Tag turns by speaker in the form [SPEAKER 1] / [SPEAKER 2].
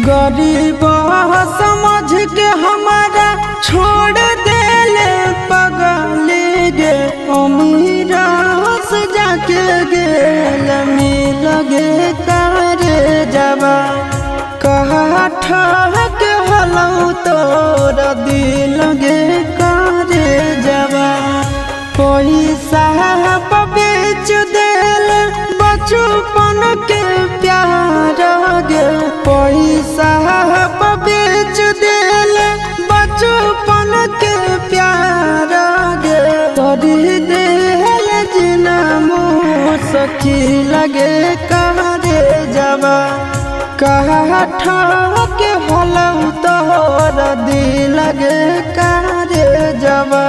[SPEAKER 1] गरीब समझ के हमारा छोड़ देले पगली गे अमीर से जाके गेल मिल गे करे जबा कहा ठहक हलऊ तोर दिल गे करे जबा पैसा बेच देल बचपन के प्यार गे पैसा बेच देल बचपन के प्यार गे तोरी देल जिना सखी लगे करे जबा कहा ठके हलऊ तोर दिल गे करे जबा।